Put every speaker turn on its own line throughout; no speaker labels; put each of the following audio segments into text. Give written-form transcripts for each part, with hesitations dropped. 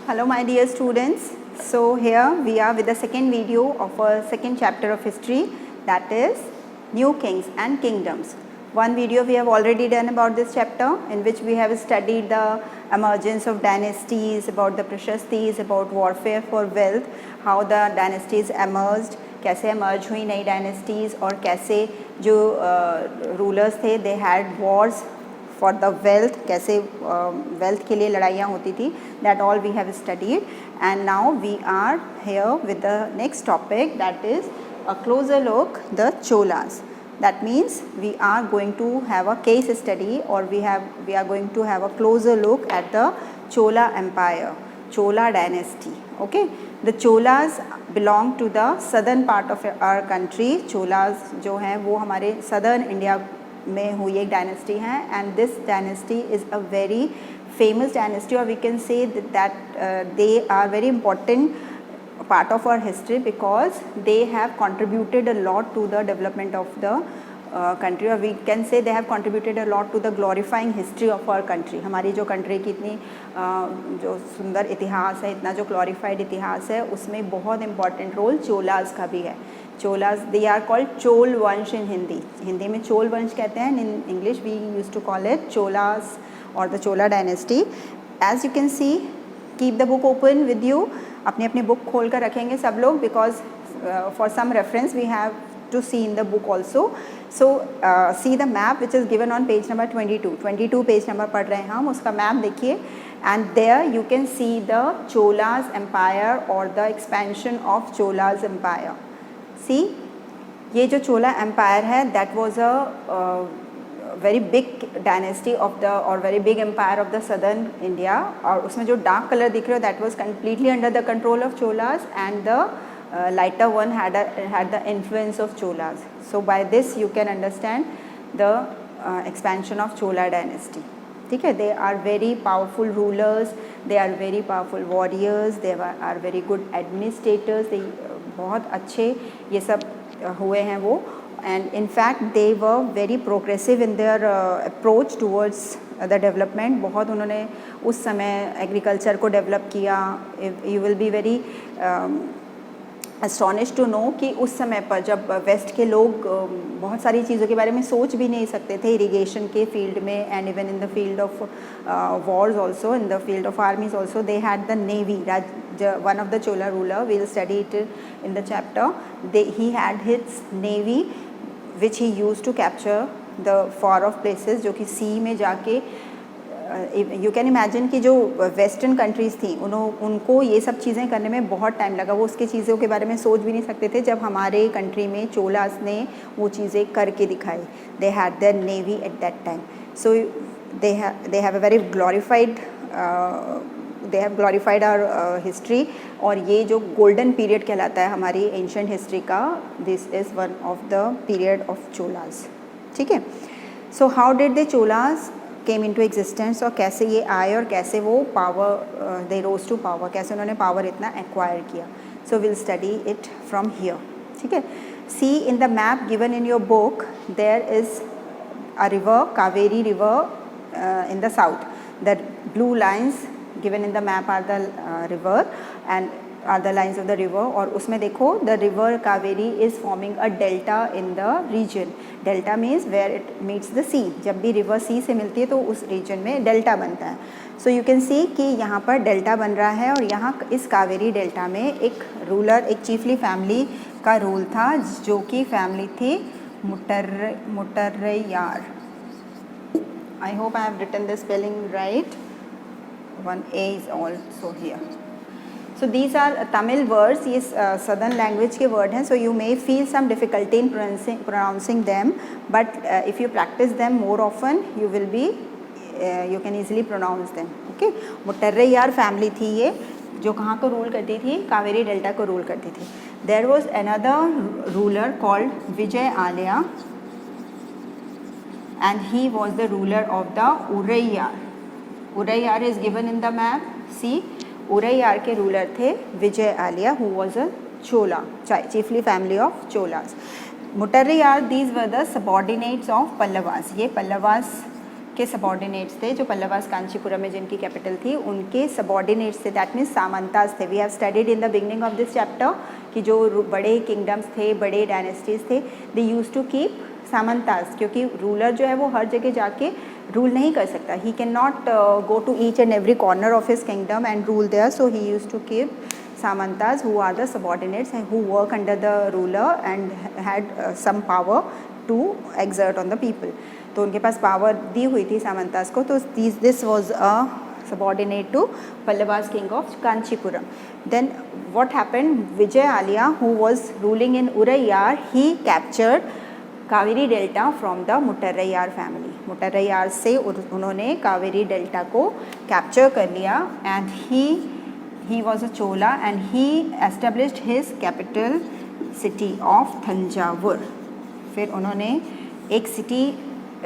Hello my dear students. So here we are with the second video of our second chapter of history, that is New Kings and Kingdoms. One video we have already done about this chapter, in which we have studied the emergence of dynasties, about the prashastis, about warfare for wealth, how the dynasties emerged, कैसे emerge हुई नई dynasties और कैसे जो rulers थे they had wars for the wealth, कैसे wealth के लिए लड़ाइयाँ होती थी, that all we have studied. And now we are here with the next topic, that is a closer look, the Cholas. That means we are going to have a case study, or we are going to have a closer look at the Chola Empire, Chola dynasty. Okay, the Cholas belong to the southern part of our country. Cholas जो हैं वो हमारे southern India में हुई एक dynasty है, and this dynasty is a very famous dynasty, और we can say that they are very important part of our history because they have contributed a lot to the development of the country, or we can say they have contributed a lot to the glorifying history of our country. हमारी जो country की इतनी जो सुंदर इतिहास है, इतना जो glorified इतिहास है, उसमें बहुत important role चोलास का भी है. Cholas, they are called Chola वंश in हिंदी. हिंदी में चोल वंश कहते हैं. In English we used to call it Cholas or the Chola dynasty. As you can see, keep the book open with you. अपनी अपनी बुक खोल कर रखेंगे सब लोग, because for some reference we have to see in the book also. So see the map which is given on page number 22 page number पढ़ रहे हैं हम, उसका मैप देखिए, and there you can see the Cholas empire or the expansion of Cholas empire. See, ये जो Chola empire है, that was a very big dynasty of the और very big empire of the southern India, और उसमें जो dark colour दिख रहे हो that was completely under the control of Cholas, and the lighter one had the influence of cholas. So by this you can understand the expansion of Chola dynasty. ठीक है, they are very powerful rulers, they are very powerful warriors, they are very good administrators, they बहुत अच्छे ये सब हुए हैं वो, and in fact they were very progressive in their approach towards the development. बहुत उन्होंने उस समय एग्रीकल्चर को डेवलप किया. You will be very astonish to know कि उस समय पर जब वेस्ट के लोग बहुत सारी चीज़ों के बारे में सोच भी नहीं सकते थे, इरिगेशन के फील्ड में, and even in the field of Wars also, in the field of आर्मीज also, they had the navy. One of the Chola ruler, we will study it in the chapter. He had his navy which he used to capture the far off places, जो कि सी में जाके you can imagine कि जो western countries थी उनको ये सब चीज़ें करने में बहुत टाइम लगा. वो उसके चीज़ों के बारे में सोच भी नहीं सकते थे जब हमारे कंट्री में चोलास ने वो चीज़ें करके दिखाई. They had there navy eight that time. So they have a very they have glorified our history, और ये जो golden period कहलाता है हमारी ancient history का, this is one of the period of Cholas. ठीक है. So how did the Cholas came into existence, और कैसे ये आए और कैसे वो power they rose to power, कैसे उन्होंने power इतना acquire किया. So we'll study it from here. ठीक है. See in the map given in your book, there is a river, Kaveri river in the south. The blue lines given in the map are the river and are the lines of the river, और उसमें देखो the river Kaveri is forming a delta in the region. Delta means where it meets the sea. जब भी river sea से मिलती है तो उस region में delta बनता है. So you can see कि यहाँ पर delta बन रहा है, और यहाँ इस कावेरी delta में एक ruler, एक chiefly family का रूल था, जो कि family थी मुट्टरैयार. I hope I have written the spelling right. One A is also here. So these are Tamil words. ये southern language के word हैं. So you may feel some difficulty in pronouncing them, but if you practice them more often, you will be you can easily pronounce them. Okay. मुट्टरैयार family थी ये, जो कहाँ को rule करती थी, कावेरी डेल्टा को रूल करती थी. There was another ruler called Vijay Alya, and he was the ruler of the Uraiyar. Uraiyar is given in the map. See, Uraiyar के रूलर थे विजय Alia, who was a Chola, chiefly family of Cholas. Muttaraiyar, these were the subordinates of Pallavas. ये Pallavas के subordinates थे, जो पल्लवास कांचीपुरम में जिनकी capital थी उनके सबॉर्डिनेट्स थे, दैट मीन्स सामंतास थे। We have studied in the beginning of this chapter कि जो बड़े किंगडम्स थे, बड़े डायनेस्टीज थे, दे यूज टू कीप सामंतास, क्योंकि रूलर जो है वो हर जगह जाके रूल नहीं कर सकता, he can not go to each and every corner of his kingdom and rule there, so he use to keep samantas who are the subordinates and who work under the ruler and had some power to exert on the people. तो उनके पास power दी हुई थी सामंतास को, तो this was a subordinate to Pallavas king of Kanchipuram. Then what happened, Vijay Alia, who was ruling in Uraiyar, he captured Kaveri delta from the Muttaraiyar family. Muttaraiyar से उन्होंने Kaveri delta को capture कर लिया and he was a Chola and he established his capital city of Thanjavur. फिर उन्होंने एक city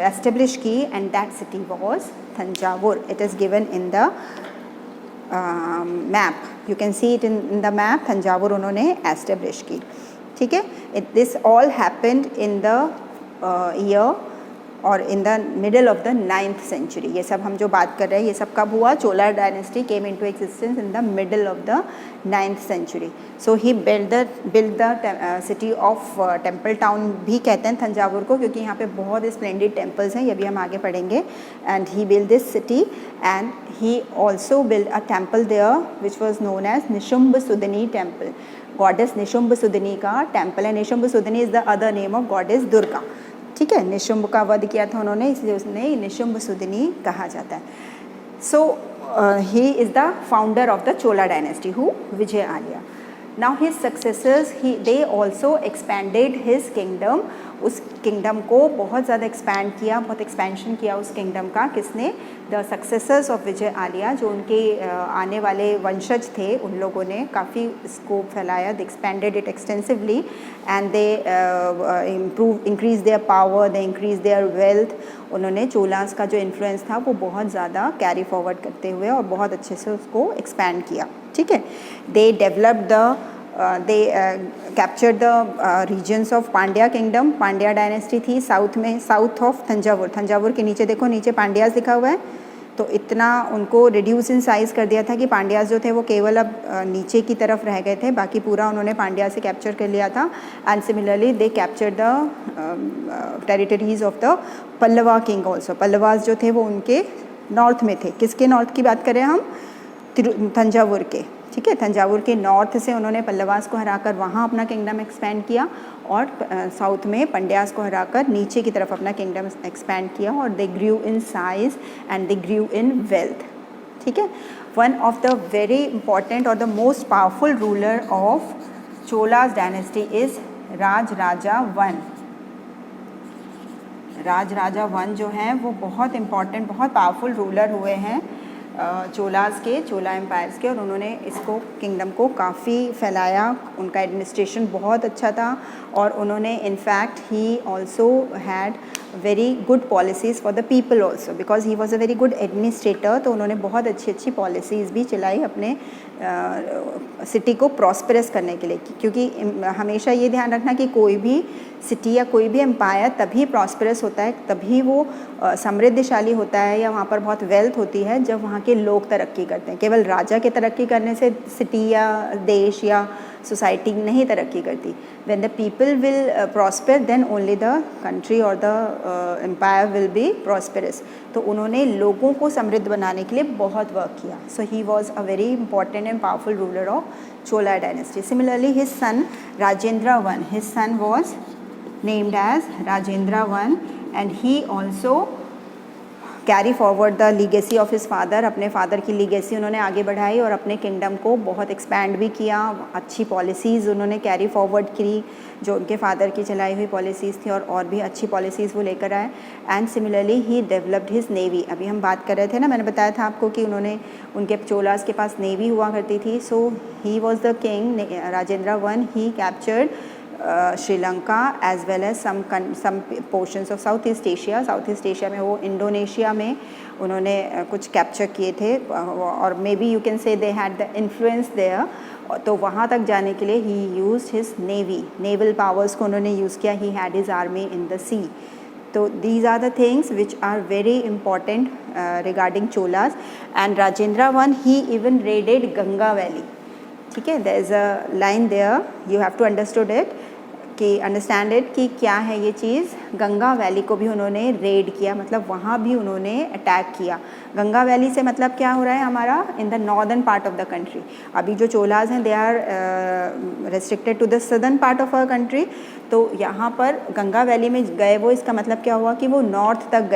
establish की and that city was Thanjavur. It is given in the map. You can see it in the map. Thanjavur उन्होंने establish की, ठीक है। This all happened in the year और in the middle of the 9th century. ये सब हम जो बात कर रहे हैं ये सब कब हुआ, Chola dynasty came into existence in the middle of the 9th century. So he build the city of temple town भी कहते हैं थंजावुर को, क्योंकि यहाँ पे बहुत स्प्लेंडेड टेम्पल्स हैं, ये भी हम आगे पढ़ेंगे। And he build this city and he also build a temple there which was known as Nishumbhasudani temple. Goddess Nishumbhasudani का टेम्पल है। Nishumbhasudani is the other name of goddess Durga, ठीक है। निशुम्भ का वध किया था उन्होंने, इसलिए उसने निशुम्भ सुदिनी कहा जाता है। So he is the founder of the Chola dynasty who Vijayalaya. Now his successors they also expanded his kingdom. उस किंगडम को बहुत ज़्यादा एक्सपैंड किया, बहुत एक्सपेंशन किया उस किंगडम का। किसने? द सक्सेसर्स ऑफ विजय आलिया, जो उनके आने वाले वंशज थे, उन लोगों ने काफ़ी स्कोप फैलाया। They expanded it extensively and they increase their power, they increase their wealth. उन्होंने चोलास का जो इन्फ्लुएंस था वो बहुत ज़्यादा कैरी फॉरवर्ड करते हुए और बहुत अच्छे से उसको एक्सपैंड किया, ठीक है। They developed they captured the regions of Pandya kingdom. Pandya dynasty थी साउथ में, साउथ ऑफ थंजावुर। थंजावुर के नीचे देखो, नीचे पांड्यास लिखा हुआ है, तो इतना उनको रिड्यूस इन साइज़ कर दिया था कि पांड्यास जो थे वो केवल अब नीचे की तरफ रह गए थे, बाकी पूरा उन्होंने पांड्या से कैप्चर कर लिया था। And similarly they capture the territories of the Pallava king also. Pallavas जो थे वो उनके नॉर्थ में थे। किसके नॉर्थ की बात करें हम? थंजावुर के, ठीक है। थंजावुर के नॉर्थ से उन्होंने पल्लवास को हराकर वहाँ अपना किंगडम एक्सपैंड किया और साउथ में पंड्यास को हराकर नीचे की तरफ अपना किंगडम एक्सपैंड किया और they grew in size and they grew in wealth, ठीक है। One of the very important और the most powerful ruler of Cholas dynasty is Rajaraja one. Rajaraja one जो हैं वो बहुत इम्पॉर्टेंट, बहुत पावरफुल रूलर हुए हैं चोलास के, चोला एम्पायर्स के, और उन्होंने इसको किंगडम को काफ़ी फैलाया। उनका एडमिनिस्ट्रेशन बहुत अच्छा था और उन्होंने in fact he also had very good policies for the people also, because he was a very good administrator. तो उन्होंने बहुत अच्छी अच्छी पॉलिसीज़ भी चलाई अपने सिटी को प्रॉस्परस करने के लिए, क्योंकि हमेशा ये ध्यान रखना कि कोई भी सिटी या कोई भी एम्पायर तभी प्रॉस्परस होता है, तभी वो समृद्धशाली होता है या वहाँ पर बहुत वेल्थ होती है जब वहाँ के लोग तरक्की करते हैं। केवल राजा के तरक्की करने से सिटी या देश या सोसाइटी नहीं तरक्की करती। When the people will prosper then only the country और the empire will be prosperous. तो उन्होंने लोगों को समृद्ध बनाने के लिए बहुत वर्क किया। So he was a very important and powerful ruler of Chola dynasty. Similarly his son Rajendra one, his son was named as Rajendra I and he also carry forward the legacy of his father. अपने father की legacy उन्होंने आगे बढ़ाई और अपने kingdom को बहुत expand भी किया। अच्छी पॉलिसीज़ उन्होंने कैरी फॉरवर्ड की, जो उनके फादर की चलाई हुई पॉलिसीज़ थी, और भी अच्छी पॉलिसीज़ वो लेकर आए। And similarly he developed his navy. अभी हम बात कर रहे थे ना, मैंने बताया था आपको कि उन्होंने, उनके चोलास के पास नेवी हुआ करती थी। So he was the king Rajendra one. He captured Sri Lanka as well as some portions of south east Asia. South east Asia में वो इंडोनेशिया में उन्होंने कुछ कैप्चर किए थे, और may be you can say they had the influence there. तो वहाँ तक जाने के लिए he used his navy, naval powers को उन्होंने यूज़ किया। He had his army in the sea, तो these are the things which are very important regarding Cholas. And Rajendra I, he even raided Ganga Valley. ठीक है, there is a line there, you have to understood it कि understand it कि क्या है ये चीज़. Ganga valley को भी उन्होंने रेड किया, मतलब वहाँ भी उन्होंने अटैक किया. गंगा वैली से मतलब क्या हो रहा है हमारा, in the northern part of the country. अभी जो चोलाज हैं they are restricted to the southern part of our country. तो यहाँ पर गंगा वैली में गए वो, इसका मतलब क्या हुआ कि वो नॉर्थ तक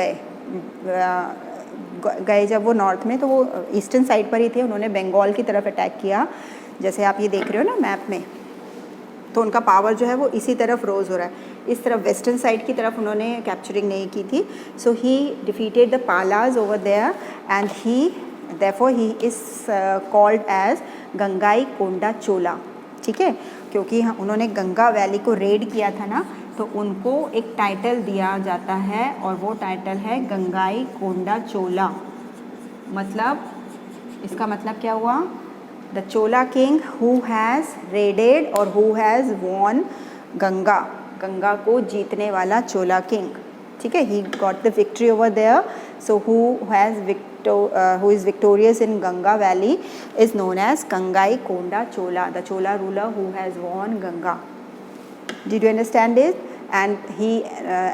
गए जब वो नॉर्थ में, तो वो ईस्टर्न साइड पर ही थे. उन्होंने बंगाल की तरफ अटैक किया, जैसे आप ये देख रहे हो ना मैप में. तो उनका पावर जो है वो इसी तरफ रोज़ हो रहा है, इस तरफ वेस्टर्न साइड की तरफ उन्होंने कैप्चरिंग नहीं की थी. So he defeated the Palas over there and he therefore he is called as Gangaikonda Chola. ठीक है, क्योंकि उन्होंने गंगा वैली को रेड किया था ना, तो उनको एक टाइटल दिया जाता है और वो टाइटल है गंगाई कोंडा चोला. मतलब इसका मतलब क्या हुआ, the Chola king who has raided or who has won Ganga, Ganga को जीतने वाला चोला किंग. ठीक है, he got the victory over there. So who is victorious in Ganga Valley is known as Gangai Konda Chola, the Chola ruler who has won Ganga. Did you understand it? And he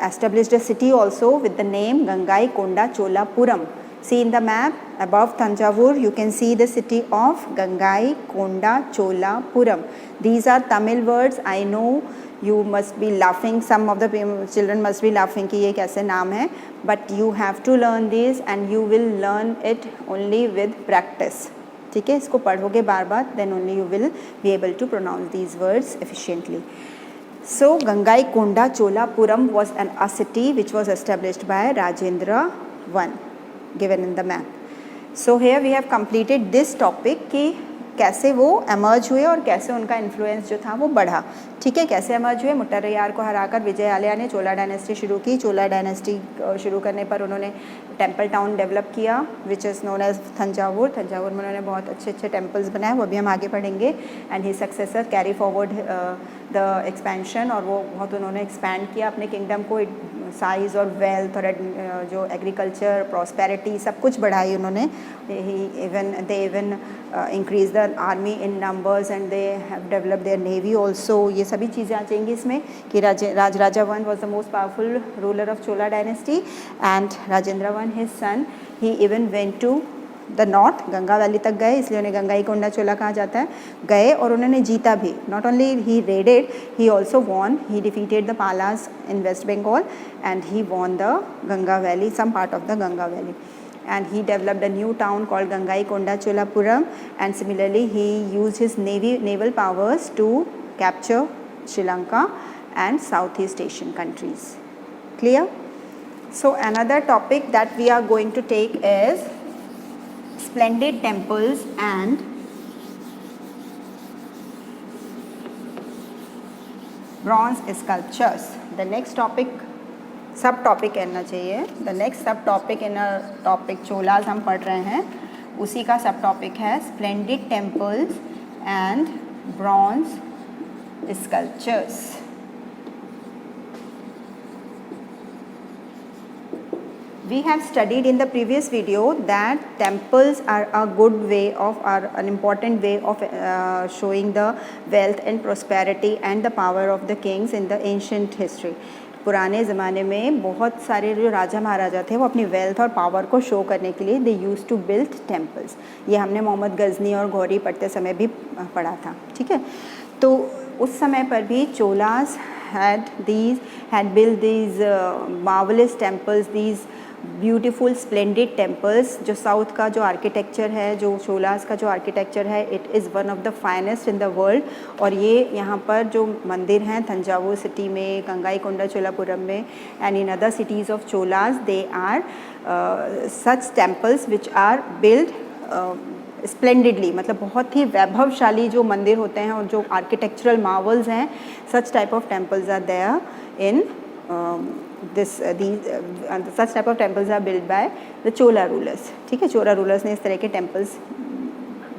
established a city also with the name Gangai Konda Cholapuram. See in the map above Thanjavur, you can see the city of Gangai Konda Cholapuram. These are Tamil words. I know you must be laughing, some of the children must be laughing कि ये कैसे नाम है, but you have to learn this and you will learn it only with practice. ठीक है, इसको पढ़ोगे बार बार, then only you will be able to pronounce these words efficiently. So Gangai Konda Cholapuram was a city which was established by Rajendra I, given in the map. So here we have completed this topic कि कैसे वो emerge हुए और कैसे उनका influence जो था वो बढ़ा. ठीक है, कैसे एमर्ज हुए, मुट्टरैयार को हराकर विजय आल्या ने चोला डायनेस्टी शुरू की. चोला डायनेस्टी शुरू करने पर उन्होंने टेम्पल टाउन डेवलप किया which is known as Thanjavur. Thanjavur में उन्होंने बहुत अच्छे अच्छे टेम्पल्स बनाए, वो भी हम आगे पढ़ेंगे. And he successor carry forward the expansion, और वो बहुत उन्होंने एक्सपैंड किया अपने किंगडम को. साइज़ और वेल्थ और जो एग्रीकल्चर प्रॉस्पेरिटी सब कुछ बढ़ाई उन्होंने. They even increase the army in numbers and they have develop their navy also. ये सभी चीज़ें आ जाएंगी इसमें कि Rajaraja one was the most powerful ruler of Chola dynasty and Rajendra one his son he even went to the north. Ganga valley तक गए, इसलिए उन्हें गंगाई कोंडा चोला कहा जाता है. गए और उन्होंने जीता भी. Not only he raided, he also won. He defeated the Palas in West Bengal and he won the Ganga valley, some part of the Ganga valley. And he developed a new town called Gangai Konda Cholapuram, and similarly he used his naval powers to capture Sri Lanka and Southeast Asian countries. Clear? So another topic that we are going to take is splendid temples and bronze sculptures. The next topic, सब topic कहना चाहिए, the next सब topic in topic Cholas हम पढ़ रहे हैं, उसी का सब टॉपिक है splendid temples and bronze sculptures. We have studied in the previous video that temples are a good way of, are an important way of showing the wealth and prosperity and the power of the kings in the ancient history. पुराने ज़माने में बहुत सारे जो राजा महाराजा थे वो अपनी wealth और पावर को शो करने के लिए दे यूज़ टू बिल्ड टेम्पल्स. ये हमने मोहम्मद गज़नी और गौरी पढ़ते समय भी पढ़ा था. ठीक है, तो उस समय पर भी Cholas had built these marvelous temples, these beautiful splendid temples. जो साउथ का जो आर्किटेक्चर है, जो चोलास का जो आर्किटेक्चर है, it is one of the finest in the world. और ये यहाँ पर जो मंदिर हैं तंजावुर सिटी में, गंगाई कोंडा चोलापुरम में and in other cities of Cholas, they are such temples which are build splendidly. मतलब बहुत ही वैभवशाली जो मंदिर होते हैं और जो आर्किटेक्चरल मार्वल्स हैं, such type of temples are there in such type of temples are built by the Chola rulers. ठीक है, चोला रूलर्स ने इस तरह के टेम्पल्स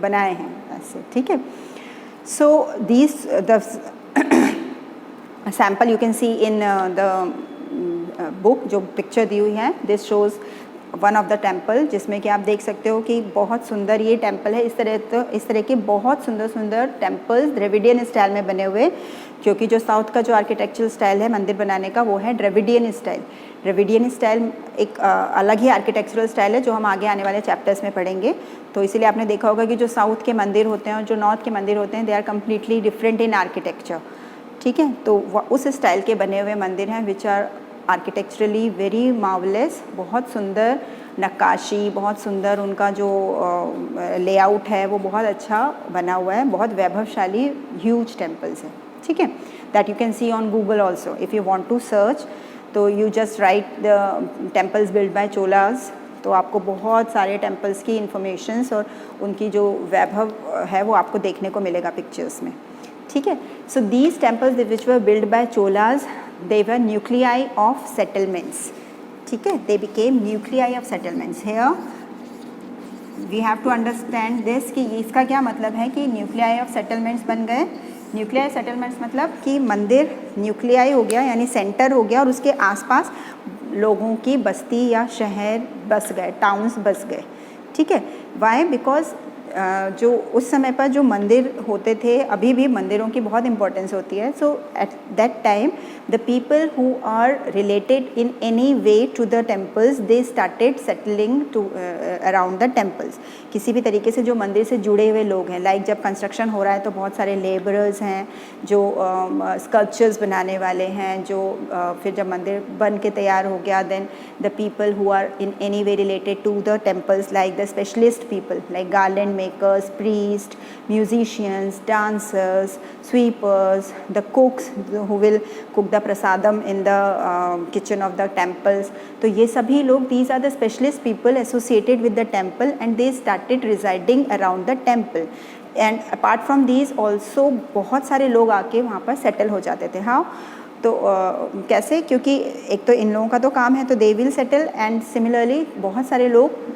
बनाए हैं ऐसे. ठीक है, so these the sample you can see in the book जो पिक्चर दी हुई है, this shows one of the temple, जिसमें कि आप देख सकते हो कि बहुत सुंदर ये टेम्पल है। इस तरह के बहुत सुंदर सुंदर टेम्पल्स द्रविडियन स्टाइल में बने हुए, क्योंकि जो साउथ का जो आर्किटेक्चरल स्टाइल है मंदिर बनाने का वो है द्रविडियन स्टाइल। द्रविडियन स्टाइल एक अलग ही आर्किटेक्चरल स्टाइल है जो हम आगे आने वाले चैप्टर्स में पढ़ेंगे। तो इसीलिए आपने देखा होगा कि जो साउथ के मंदिर होते हैं और जो नॉर्थ के मंदिर होते हैं, they are completely different in architecture. ठीक है, तो उस स्टाइल के बने हुए मंदिर हैं which are architecturally very marvellous. बहुत सुंदर नक्काशी, बहुत सुंदर उनका जो लेआउट है वो बहुत अच्छा बना हुआ है, बहुत वैभवशाली ह्यूज टेम्पल्स है। ठीक है, that you can see on Google also if you want to search. तो you just write the temples build by Cholas, तो आपको बहुत सारे टेम्पल्स की इंफॉर्मेशंस और उनकी जो वैभव है वो आपको देखने को मिलेगा पिक्चर्स में। ठीक है, so these temples which were build by Cholas, they were nuclei of settlements. ठीक है, they became nuclei of settlements. Here we have to understand this कि इसका क्या मतलब है कि न्यूक्लियाई ऑफ सेटलमेंट्स बन गए। न्यूक्लियाई सेटलमेंट्स मतलब कि मंदिर न्यूक्लियाई हो गया, यानी सेंटर हो गया, और उसके आसपास लोगों की बस्ती या शहर बस गए, टाउन्स बस गए। ठीक है, वाई? बिकॉज जो उस समय पर जो मंदिर होते थे, अभी भी मंदिरों की बहुत इंपॉर्टेंस होती है। So at that time the people who are related in any way to the temples, they started settling to around the temples. किसी भी तरीके से जो मंदिर से जुड़े हुए लोग हैं, लाइक जब कंस्ट्रक्शन हो रहा है तो बहुत सारे लेबरर्स हैं जो स्कल्पचर्स बनाने वाले हैं, जो फिर जब मंदिर बन के तैयार हो गया, then the people who are in any way related to the temples, like the specialist people like garland makers, priests, musicians, dancers, sweepers, the cooks who will cook the prasadam in the kitchen of the temples. तो ये सभी लोग, these are the specialist people associated with the temple, and they started residing around the temple. And apart from these also बहुत सारे लोग आके वहाँ पर सेटल हो जाते थे। हाँ, तो कैसे? क्योंकि एक तो इन लोगों का तो काम है, तो they will settle, and similarly बहुत सारे लोग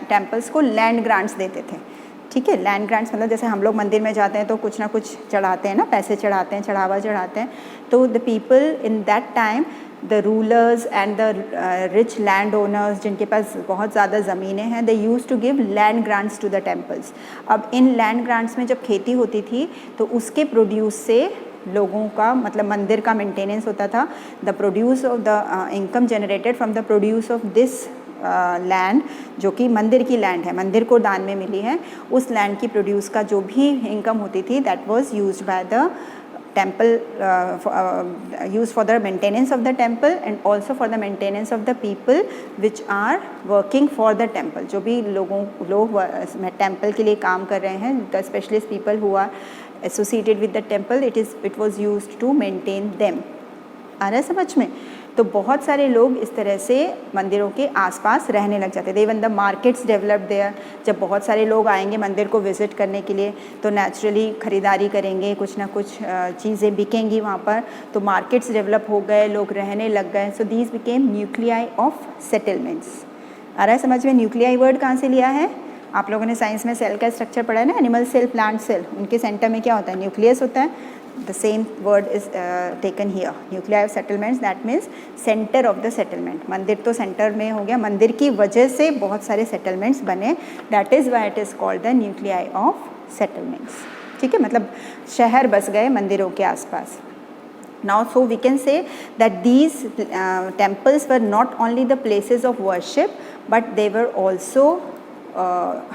टेम्पल्स को लैंड ग्रांट्स देते थे। ठीक है, लैंड ग्रांट्स मतलब जैसे हम लोग मंदिर में जाते हैं तो कुछ ना कुछ चढ़ाते हैं ना, पैसे चढ़ाते हैं, चढ़ावा चढ़ाते हैं। तो the people in that time, the rulers and the rich land owners, जिनके पास बहुत ज़्यादा ज़मीनें हैं, they use to give land grants to the temples. अब इन लैंड ग्रांट्स में जब खेती होती थी तो उसके प्रोड्यूस से लोगों का, मतलब मंदिर का मेंटेनेंस होता था। The produce of the income generated from the produce of this land, जो कि मंदिर की लैंड है, मंदिर को दान में मिली है, उस लैंड की प्रोड्यूस का जो भी इनकम होती थी, that was used by the temple, use for the maintenance of the temple and also for the maintenance of the people which are working for the temple. जो भी लोग टेम्पल के लिए काम कर रहे हैं, the specialist people who are associated with the temple, it was used to maintain them. आ रहा है समझ में? तो बहुत सारे लोग इस तरह से मंदिरों के आसपास रहने लग जाते थे। Even the markets developed there. जब बहुत सारे लोग आएंगे मंदिर को विज़िट करने के लिए तो नेचुरली ख़रीदारी करेंगे, कुछ ना कुछ चीज़ें बिकेंगी वहाँ पर, तो मार्केट्स डेवलप हो गए, लोग रहने लग गए। So these became nuclei of settlements. आ रहा है समझ में? न्यूक्लियाई वर्ड कहाँ से लिया है? आप लोगों ने साइंस में सेल का स्ट्रक्चर पढ़ा है ना, एनिमल सेल, प्लांट सेल, उनके सेंटर में क्या होता है? न्यूक्लियस होता है। The same word is taken here, nuclei of settlements, that means center of the settlement. मंदिर तो सेंटर में हो गया, मंदिर की वजह से बहुत सारे सेटलमेंट्स बने, that is why it is called the nuclei of settlements. ठीक है, मतलब शहर बस गए मंदिरों के आसपास। Now, so we can say that these temples were not only the places of worship, but they were also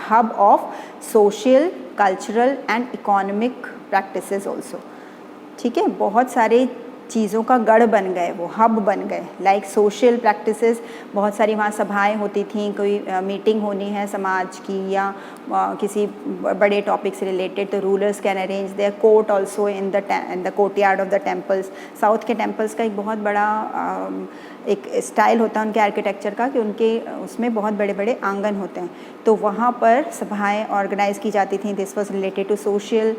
hub of social, cultural and economic practices also. ठीक है, बहुत सारे चीज़ों का गढ़ बन गए, वो हब बन गए। लाइक सोशल प्रैक्टिसेस, बहुत सारी वहाँ सभाएं होती थी, कोई मीटिंग होनी है समाज की या किसी बड़े टॉपिक से रिलेटेड, तो rulers can arrange their court also in the courtyard of the temples. South के टेम्पल्स का एक बहुत बड़ा एक स्टाइल होता है उनके आर्किटेक्चर का कि उनके उसमें बहुत बड़े बड़े आंगन होते हैं, तो वहाँ पर सभाएं ऑर्गेनाइज की जाती थी। This was related to social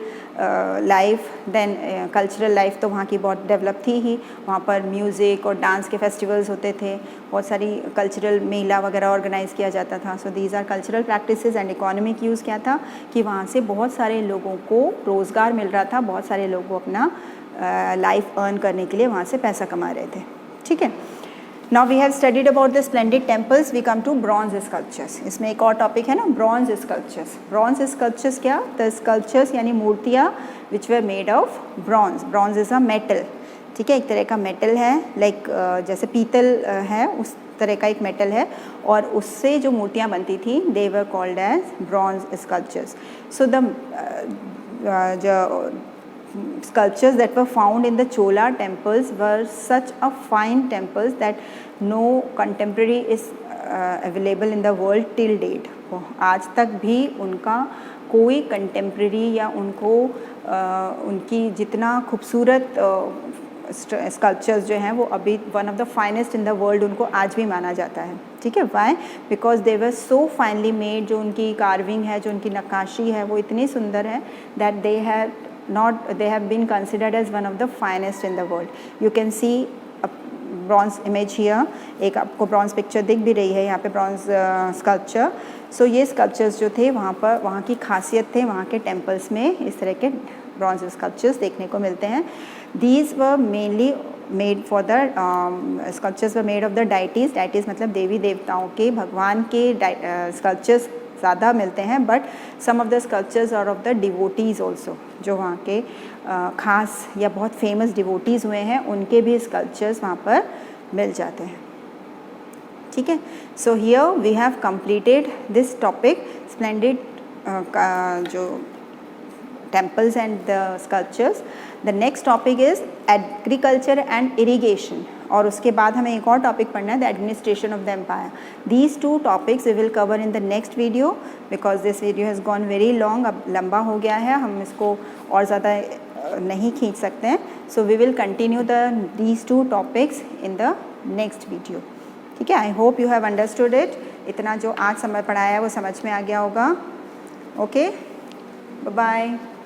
life. Then cultural life तो वहाँ की बहुत डेवलप थी ही, वहाँ पर म्यूज़िक और डांस के फेस्टिवल्स होते थे, बहुत सारी कल्चरल मेला वगैरह ऑर्गेनाइज किया जाता था। So these are cultural practices. And economic use क्या था कि वहाँ से बहुत सारे लोगों को रोज़गार मिल रहा था, बहुत सारे लोग को अपना लाइफ अर्न करने के लिए वहाँ से पैसा कमा रहे थे। ठीक है, now we have studied about the splendid temples, we come to bronze sculptures. इसमें एक और टॉपिक है ना, ब्रॉन्ज स्कल्पचर्स। ब्रॉन्ज स्कल्पचर्स क्या? द स्कल्पचर्स यानी मूर्तियाँ which were made of bronze. Bronze is a metal, ठीक है, एक तरह का मेटल है, लाइक जैसे पीतल है उस तरह का एक मेटल है, और उससे जो मूर्तियाँ बनती थी they were called as bronze sculptures. So the sculptures that were found in the Chola temples were such a fine temples that no contemporary is available in the world till date. आज तक भी उनका कोई contemporary या उनको उनकी जितना खूबसूरत स्कल्पचर्स जो हैं वो अभी one of the finest in the world उनको आज भी माना जाता है, ठीक है। Why? Because they were so finely made, जो उनकी कार्विंग है, जो उनकी नक्काशी है वो इतनी सुंदर है that they have been considered as one of the finest in the world. You can see a bronze image here. एक आपको bronze picture दिख भी रही है यहाँ पे, bronze sculpture. So ये sculptures जो थे वहाँ पर, वहाँ की खासियत थे, वहाँ के temples में इस तरह के bronze sculptures देखने को मिलते हैं. These were mainly made for the sculptures were made of the deities. Deities मतलब देवी देवताओं के, भगवान के sculptures ज़्यादा मिलते हैं, but some of the sculptures are of the devotees also, जो वहाँ के ख़ास या बहुत फेमस डिवोटीज़ हुए हैं उनके भी स्कल्पचर्स वहाँ पर मिल जाते हैं, ठीक है। So here we have completed this topic, splendid जो temples and the sculptures. The next topic is agriculture and irrigation. और उसके बाद हमें एक और टॉपिक पढ़ना है, the administration of the empire. These two topics we will cover in the next video because this video has gone very long. अब लंबा हो गया है, हम इसको और ज़्यादा नहीं खींच सकते हैं. So we will continue these two topics in the next video. ठीक है? I hope you have understood it. इतना जो आज समय पढ़ाया है वो समझ में आ गया होगा. Okay? Bye bye.